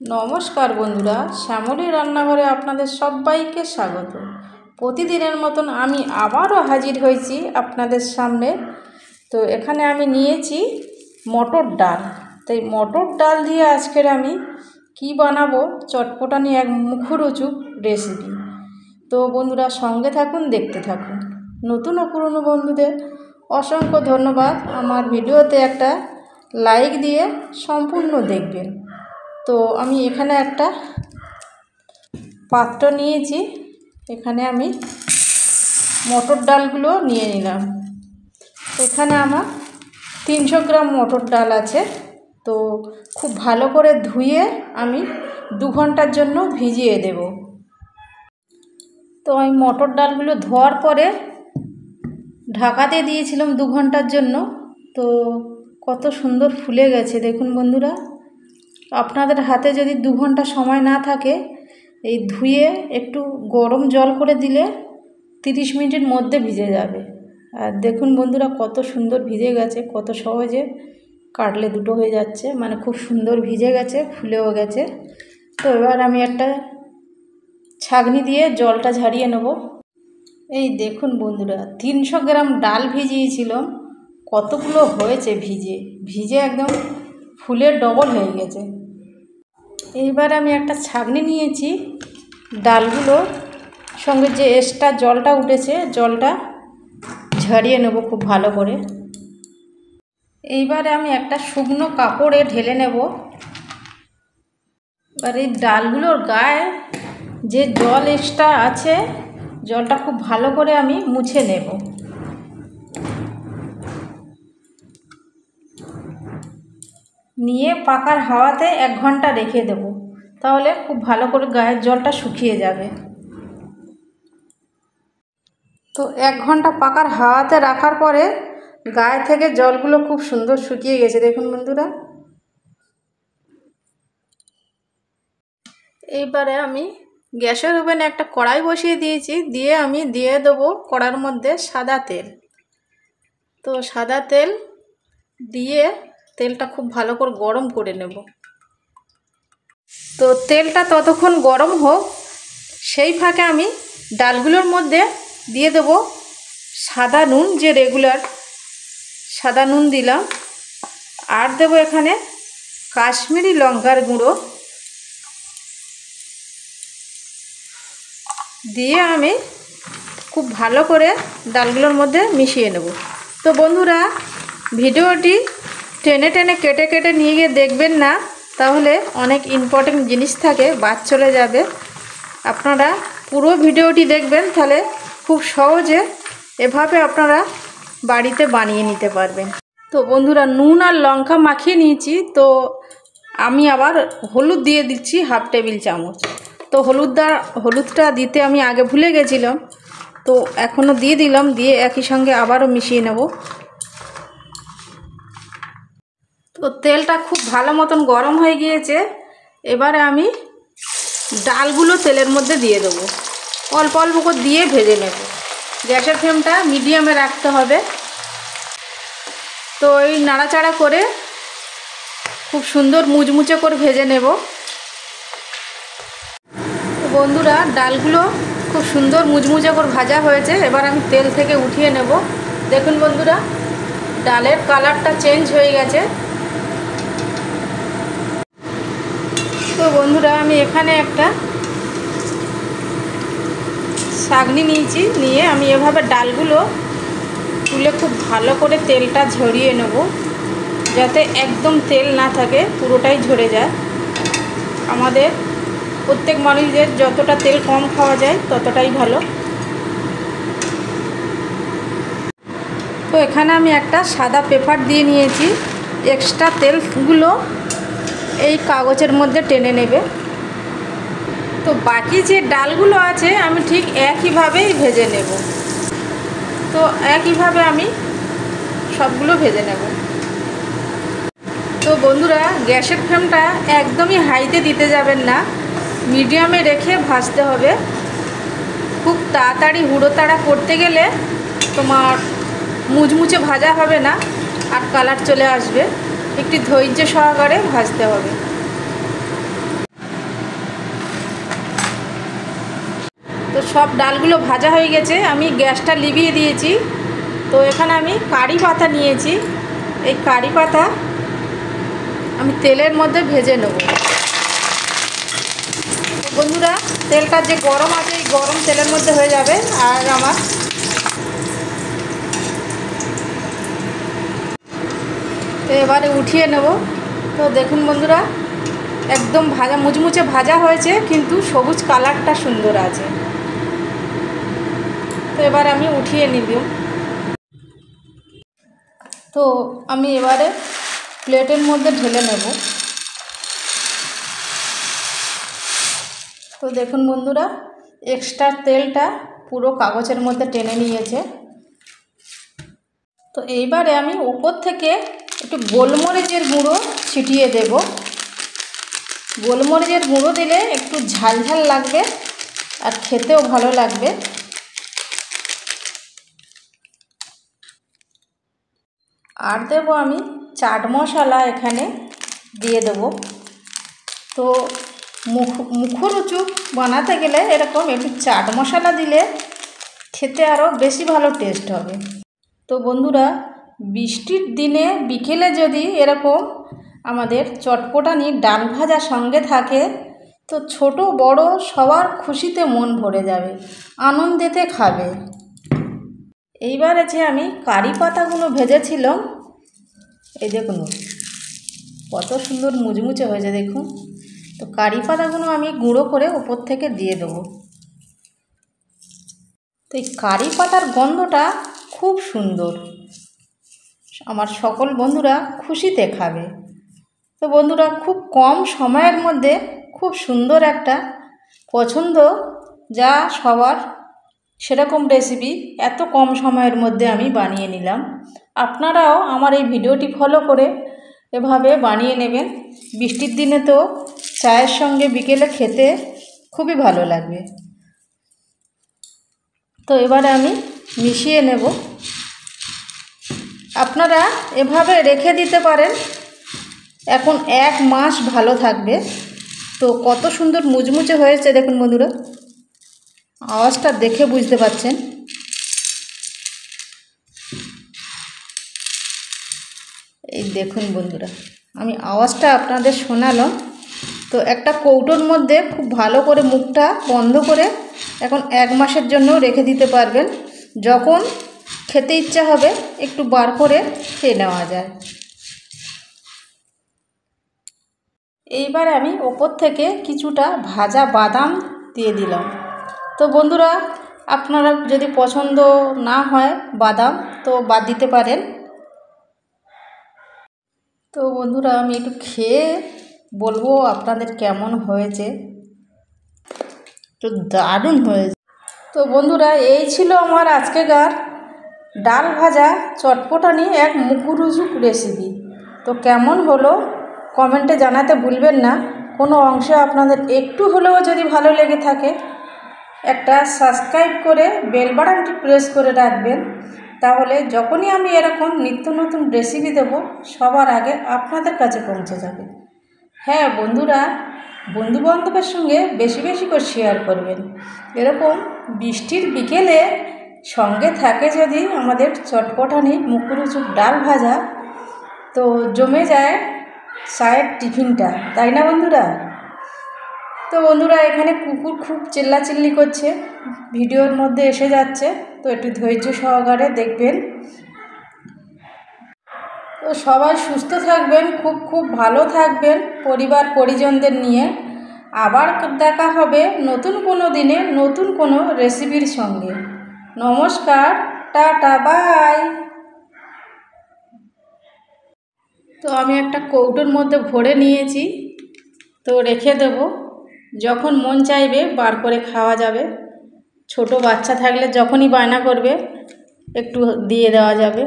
নমস্কার বন্ধুরা, শ্যামলী রান্নাঘরে আপনাদের সবাইকে স্বাগত। প্রতিদিনের মতন আমি আবারও হাজির হয়েছি আপনাদের সামনে। তো এখানে আমি নিয়েছি মটর ডাল। তাই মটর ডাল দিয়ে আজকের আমি কি বানাবো চটপটানি এক মুখরোচক রেসিপি। তো বন্ধুরা সঙ্গে থাকুন, দেখতে থাকুন। নতুন ও পুরনো বন্ধুদের অসংখ্য ধন্যবাদ। আমার ভিডিওতে একটা লাইক দিয়ে সম্পূর্ণ দেখবেন। তো আমি এখানে একটা পাত্র নিয়েছি, এখানে আমি মটর ডালগুলো নিয়ে নিলাম। এখানে আমার 300 গ্রাম মটর ডাল আছে। তো খুব ভালো করে ধুয়ে আমি 2 ঘন্টার জন্য ভিজিয়ে দেব। তো আমি মটর ডালগুলো ধোয়ার পরে ঢাকাতে দিয়েছিলাম 2 ঘন্টার জন্য। তো কত সুন্দর ফুলে গেছে দেখুন বন্ধুরা। আপনাদের হাতে যদি 2 ঘন্টা সময় না থাকে, এই ধুয়ে একটু গরম জল করে দিলে 30 মিনিটের মধ্যে ভিজে যাবে। আর দেখুন বন্ধুরা কত সুন্দর ভিজে গেছে, কত সহজে কাটলে দুটো হয়ে যাচ্ছে, মানে খুব সুন্দর ভিজে গেছে, ফুলেও গেছে। তো এবার আমি একটা ছাঁকনি দিয়ে জলটা ঝারিয়ে নেব। এই দেখুন বন্ধুরা 300 গ্রাম ডাল ভিজিয়েছিলাম, কতগুলো হয়েছে ভিজে ভিজে একদম ফুলের ডবল হয়ে গেছে। এইবার আমি একটা ছাঁকনি নিয়েছি, ডালগুলো সঙ্গে যে এক্সট্রা জলটা উঠেছে জলটা ঝরিয়ে নেব খুব ভালো করে। এইবারে আমি একটা শুকনো কাপড়ে ঢেলে নেব। এবার এই ডালগুলোর গায়ে যে জল এক্সট্রা আছে জলটা খুব ভালো করে আমি মুছে নেব। নিয়ে পাখার হাওয়াতে 1 ঘন্টা রেখে দেব, তাহলে খুব ভালো করে গায়ের জলটা শুকিয়ে যাবে। তো 1 ঘন্টা পাখার হাওয়াতে রাখার পরে গায়ে থেকে জলগুলো খুব সুন্দর শুকিয়ে গেছে দেখুন বন্ধুরা। এইবারে আমি গ্যাসের ওভেনে একটা কড়াই বসিয়ে দিয়েছি, দিয়ে আমি দিয়ে দেবো কড়ার মধ্যে সাদা তেল। তো সাদা তেল দিয়ে তেলটা খুব ভালো করে গরম করে নেব। তো তেলটা ততক্ষণ গরম হোক, সেই ফাঁকে আমি ডালগুলোর মধ্যে দিয়ে দেব সাদা নুন, যে রেগুলার সাদা নুন দিলাম। আর দেব এখানে কাশ্মীরি লঙ্কার গুঁড়ো, দিয়ে আমি খুব ভালো করে ডালগুলোর মধ্যে মিশিয়ে নেব। তো বন্ধুরা ভিডিওটি টেনে টেনে কেটে কেটে নিয়ে গিয়ে দেখবেন না, তাহলে অনেক ইম্পর্টেন্ট জিনিস থাকে বাদ চলে যাবে। আপনারা পুরো ভিডিওটি দেখবেন, তাহলে খুব সহজে এভাবে আপনারা বাড়িতে বানিয়ে নিতে পারবেন। তো বন্ধুরা নুন আর লঙ্কা মাখিয়ে নিয়েছি। তো আমি আবার হলুদ দিয়ে দিচ্ছি 1/2 টেবিল চামচ। তো হলুদটা দিতে আমি আগে ভুলে গেছিলাম, তো এখনও দিয়ে দিলাম, দিয়ে একই সঙ্গে আবারও মিশিয়ে নেব। তো তেলটা খুব ভালো মতন গরম হয়ে গিয়েছে। এবারে আমি ডালগুলো তেলের মধ্যে দিয়ে দেবো, অল্প অল্প করে দিয়ে ভেজে নেব। গ্যাসের ফ্লেমটা মিডিয়ামে রাখতে হবে। তো এই নাড়াচাড়া করে খুব সুন্দর মুচমুচে করে ভেজে নেব। বন্ধুরা ডালগুলো খুব সুন্দর মুচমুচে করে ভাজা হয়েছে, এবার আমি তেল থেকে উঠিয়ে নেব। দেখুন বন্ধুরা ডালের কালারটা চেঞ্জ হয়ে গেছে। তো বন্ধুরা আমি এখানে একটা ছাঁকনি নিয়েছি, নিয়ে আমি এভাবে ডালগুলো তুলে খুব ভালো করে তেলটা ঝরিয়ে নেব, যাতে একদম তেল না থাকে, পুরোটাই ঝরে যায়। আমাদের প্রত্যেক মানুষদের যতটা তেল কম খাওয়া যায় ততটাই ভালো। তো এখানে আমি একটা সাদা পেপার দিয়ে নিয়েছি, এক্সট্রা তেলগুলো এই কাগজের মধ্যে টেনে নেবে। তো বাকি যে ডালগুলো আছে আমি ঠিক একইভাবেই ভেজে নেব। তো একইভাবে আমি সবগুলো ভেজে নেব। তো বন্ধুরা গ্যাসের ফ্লেমটা একদমই হাইতে দিতে যাবেন না, মিডিয়ামে রেখে ভাজতে হবে। খুব তাড়াতাড়ি হুড়োতাড়া করতে গেলে তোমার মুচমুচে ভাজা হবে না, আর কালার চলে আসবে। একটু ধৈর্য সহকারে ভাজতে হবে। তো সব ডালগুলো ভাজা হয়ে গেছে, আমি গ্যাসটা লিভিয়ে দিয়েছি। তো এখানে আমি কারি পাতা নিয়েছি, এই কারি পাতা আমি তেলের মধ্যে ভেজে নেব। তো বন্ধুরা, তেলটা যে গরম আছে এই গরম তেলের মধ্যে হয়ে যাবে। আর আমার তো এবারে উঠিয়ে নেব। তো দেখুন বন্ধুরা, একদম ভাজা মুচমুচে ভাজা হয়েছে, কিন্তু সবুজ কালারটা সুন্দর আছে। তো এবার আমি উঠিয়ে নিব। তো আমি এবারে প্লেটের মধ্যে ঢেলে নেব। তো দেখুন বন্ধুরা, এক্সট্রা তেলটা পুরো কাগজের মধ্যে টেনে নিয়েছে। তো এইবারে আমি উপর থেকে একটু গোলমরিচের গুঁড়ো ছিটিয়ে দেব। গোলমরিচের গুঁড়ো দিলে একটু ঝাল ঝাল লাগবে আর খেতেও ভালো লাগবে। আর দেব আমি চাট মশলা এখানে দিয়ে দেব। তো মুখরোচক বানাতে গেলে এরকম একটু চাট মশলা দিলে খেতে আরও বেশি ভালো টেস্ট হবে। তো বন্ধুরা, বৃষ্টির দিনে বিকেলে যদি এরকম আমাদের চটপটানি ডাল ভাজা সঙ্গে থাকে, তো ছোট বড় সবার খুশিতে মন ভরে যাবে, আনন্দেতে খাবে। এইবারে যে আমি কারি পাতাগুলো ভেজেছিলাম, এই দেখুন কত সুন্দর মুচমুচে হয়েছে দেখুন। তো কারি পাতাগুলো আমি গুঁড়ো করে উপর থেকে দিয়ে দেবো। তো এই কারি পাতার গন্ধটা খুব সুন্দর, আমার সকল বন্ধুরা খুশিতে খাবে। তো বন্ধুরা, খুব কম সময়ের মধ্যে খুব সুন্দর একটা পছন্দ যা সবার, সেরকম রেসিপি এত কম সময়ের মধ্যে আমি বানিয়ে নিলাম। আপনারাও আমার এই ভিডিওটি ফলো করে এভাবে বানিয়ে নেবেন। বৃষ্টির দিনে তো চায়ের সঙ্গে বিকেলে খেতে খুবই ভালো লাগবে। তো এবারে আমি মিশিয়ে নেব। আপনারা এভাবে রেখে দিতে পারেন, এখন 1 মাস ভালো থাকবে। তো কত সুন্দর মুচমুচে হয়েছে দেখুন বন্ধুরা, আওয়াজটা দেখে বুঝতে পারছেন। এই দেখুন বন্ধুরা, আমি আওয়াজটা আপনাদের শোনালাম। তো একটা কৌটোর মধ্যে খুব ভালো করে মুখটা বন্ধ করে এখন 1 মাসের জন্য রেখে দিতে পারবেন। যখন খেতে ইচ্ছা হবে একটু বার করে খেয়ে নেওয়া যায়। এইবার আমি ওপর থেকে কিছুটা ভাজা বাদাম দিয়ে দিলাম। তো বন্ধুরা, আপনারা যদি পছন্দ না হয় বাদাম, তো বাদ দিতে পারেন। তো বন্ধুরা, আমি একটু খেয়ে বলবো আপনাদের কেমন হয়েছে। তো দারুণ হয়েছে। তো বন্ধুরা, এই ছিল আমার আজকেকার ডাল ভাজা চটপটানি এক মুখরোচক রেসিপি। তো কেমন হলো কমেন্টে জানাতে ভুলবেন না। কোনো অংশে আপনাদের একটু হলেও যদি ভালো লেগে থাকে, একটা সাবস্ক্রাইব করে বেল বাটনটি প্রেস করে রাখবেন, তাহলে যখনই আমি এরকম নিত্য নতুন রেসিপি দেব সবার আগে আপনাদের কাছে পৌঁছে যাবে। হ্যাঁ বন্ধুরা, বন্ধুবান্ধবের সঙ্গে বেশি বেশি করে শেয়ার করবেন। এরকম বৃষ্টির বিকেলে সঙ্গে থাকে যদি আমাদের চটপটানি মুখরোচক ডাল ভাজা, তো জমে যায় চায়ের টিফিনটা, তাই না বন্ধুরা? তো বন্ধুরা, এখানে কুকুর খুব চিল্লাচিল্লি করছে, ভিডিওর মধ্যে এসে যাচ্ছে, তো একটু ধৈর্য সহকারে দেখবেন। তো সবাই সুস্থ থাকবেন, খুব খুব ভালো থাকবেন পরিবার পরিজনদের নিয়ে। আবার দেখা হবে নতুন কোনো দিনে নতুন কোনো রেসিপির সঙ্গে। নমস্কার, টাটা, বাই। তো আমি একটা কৌটোর মধ্যে ভরে নিয়েছি, তো রেখে দেব, যখন মন চাইবে বার করে খাওয়া যাবে। ছোট বাচ্চা থাকলে যখনই বায়না করবে একটু দিয়ে দেওয়া যাবে।